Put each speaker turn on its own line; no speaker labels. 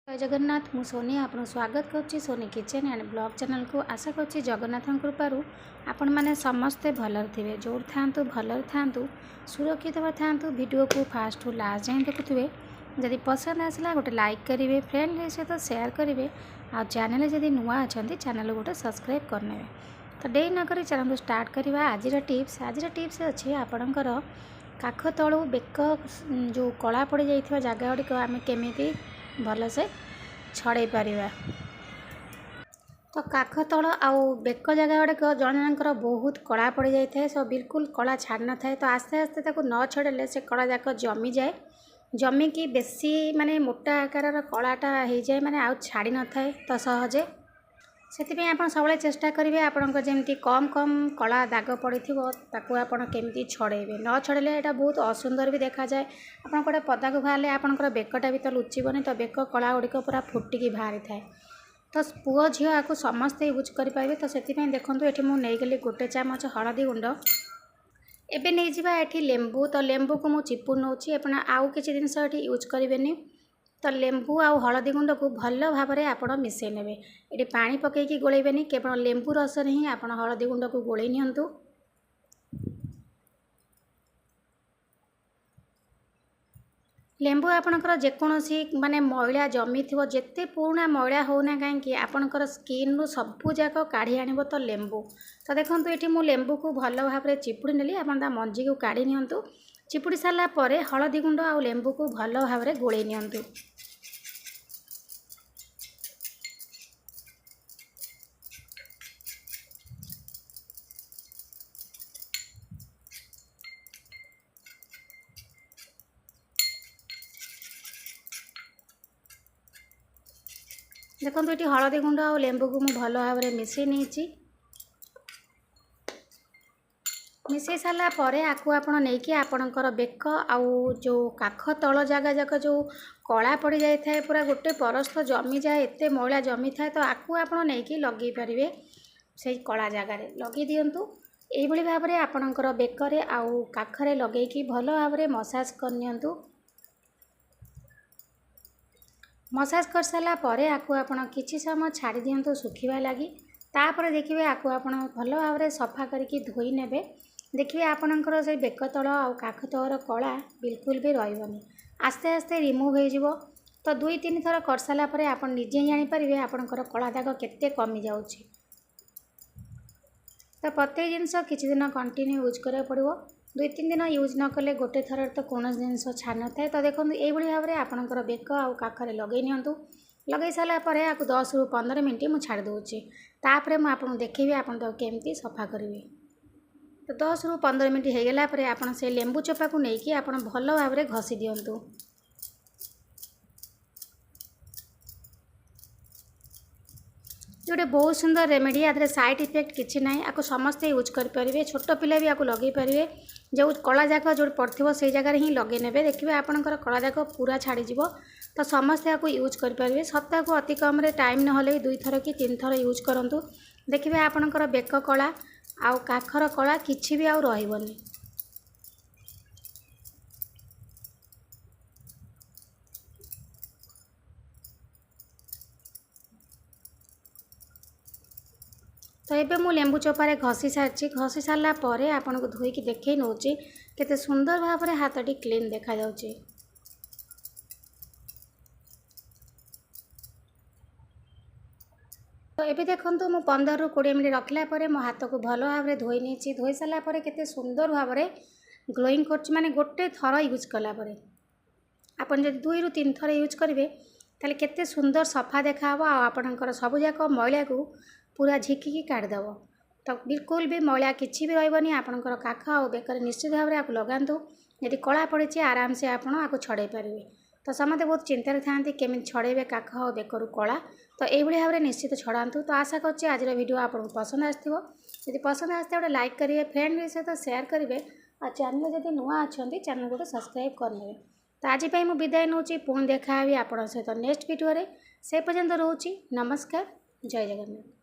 जय जगन्नाथ मु सोनी आपन स्वागत करुच्ची Soni kitchen and blog channel को आशा करुच्ची जगन्नाथ कृपारू आपण मैंने समस्ते भलर थे जो था भलर था सुरक्षित था वीडियो को फास्ट टू लास्ट जाए देखुए जदि पसंद आसला गोटे लाइक करेंगे फ्रेंड सहित शेयर करेंगे आ चैनल जदि नुआ अच्छा चैनल गोटे सब्सक्राइब करने तो डे नक चलते स्टार्ट करवा आज टिप्स अच्छे आपणकर काख तलू बेक जो कला पड़ जाइए जगह गुड़िक आम केमी भल से छड़े पारिबा। तो काख तल आउ बेक जगह गुड़िक जन जनकर बहुत कला पड़ जाए सब बिल्कुल कला छाड़ न थाए तो आस्ते आस्ते ताको न छड़ेले से कला जाक जमी जाए जमिकी बेसी माने मोटा आकार कलाटा हो जाए माने आउ छाड़ी न थाए तो सहजे से आप सब चेष्टा करेंगे आपंकर जमी कम कम कला दाग पड़ी ताकू आपड़ केमी छड़ेबे न छड़ेले यहाँ बहुत असुंदर भी देखा जाए आप गोटे पदा को बाहर आपंकर बेकटा भी तो लुचबनी तो बेक कला गुड़िक पूरा फुटिकी बाहरी थाए तो पुओ झील आपको समस्ते यूज करेंगे तो से देखो ये मुझे गली गोटे चामच हलदी गुंड एबे नहीं जावा ये लेंबू तो लेंबू को मुझे चिपुड़ नौची आउ किसी जिनस यूज करेंगे तो लेंबू आउ हलदी गुंड को भल भाव में आप मिसई ने ये पानी पकईकी गोलेबेनी केवल लेंबू रस ही आप हलदी गुंड को गोले नियंतु लेंबू आपणकर जेकोसी माने मैला जमी थी जिते पुराणा मैला होना कहीं आपणकर स्किन रु सबू जाक काढ़ी आण तो लेंबू तो देखो ये मुझे लेंबू को भल भाव में चिपुड़ी नेली आप मंजी को काढ़ी नियंतु चिपुड़ी सारा पर हलदी गुंड आउ लेंबू को भल भाव में गोले नियंतु देखो ये हलदी गुंड आ लेंबू को मुझे भल भाव में मिसई नहीं मिसई सारापर आपको आपणकर बेक आउ जो काख तल जगह जाक जो कला पड़ जाए पूरा गोटे परस्त जमी जाए एत मैला जमी थाए तो आपको आप लगे पारे से कला जगार लगे दिंतु यही भाव में आपणकर बेकर आउ काखरे लगे भल भाव में मसाज करनियंतु मसाज कर सारापर आपको आप किसी समय छाड़ी दिंतु सुखा लगी तापर देखिए आपको आप भल भाव में सफा करके धोई ने देखिए आपणकर से बेक तल आउ काख तलर कला बिल्कुल भी रही आस्ते आस्ते रिमूव हो तो 2-3 थर कर सारापर आप निजे जानीपारे आपणकर कला दाग केते कमी जाउछि तो प्रत्येक जिनस किसी दिन कंटिन्यू यूज करा पड़ो 2-3 दिन यूज न कले गोटे थर तो कौन जिनस छाड़ न था तो देखो ये भाव में आपणकर बेक आउ काखरे लगे नियंतु लगे सारापर आपको 10 ରୁ 15 मिनट मुझे छाड़ दूची तापर मुझे आपको देखी आप केमती सफा करेंगे तो 10 ରୁ 15 मिनट हो गला आप से लेंबू चोपा को लेकिन आप भल भाव में घसी दिंतु जोटे बहुत सुंदर रेमेडी या साइड इफेक्ट किसी ना आपको समस्ते यूज करेंगे छोट पिला भी आपको लगे पारे जो कला जाक जो पड़ो से जगह ही लगे ने देखिए आपंकर कला जाक पूरा छाड़ीज तो समस्ते आपको यूज करेंगे सप्ताह को अति कम टाइम ना 2 थर कि 3 थर यूज करूँ देखिए आपंकर बेक कला आउ काखर कला किछि भी आउ रहिबनी तो ये मु लेंबू चोपारे घसी सारा पर आपन को धोईकी देखे नौची केते सुंदर भाव में हाथटी क्लीन देखा जाउची तो ये देखो मु 15 ରୁ 20 मिनट रखला परे मो हाथ को भल भाव में धोई नहीं धोई सारा पर केते सुंदर भाव में ग्लोइंग कर माने गोटे थर यूज कला परे आपन जब 2 ରୁ 3 थर यूज करेंगे ताले केते सुंदर सफा देखा आपणकर सबुजाक मैला को पूरा झिकिकी काढ़देव तो बिल्कुल भी मैला किसी भी रही आपणकर काख आ बेकर निश्चित भाव में आपको लगातु यदि कला पड़ी आराम से आपको छड़े पारे तो समस्ते बहुत चिंतार था केमी छड़ेबे काख आ बेकर कला तो यही भाव में निश्चित छड़ातु तो आशा कर आज वीडियो आपको पसंद आसो यदि पसंद आसते गोटे लाइक करेंगे फ्रेंड सहित शेयर करेंगे और चैनल जब नुआ अच्छा चैनल गोटे सब्सक्राइब करने तो आज मुझे विदाय नौ पुणी देखा आप सहित नेक्स्ट वीडियो से पर्यंत रोची नमस्कार जय जगन्नाथ।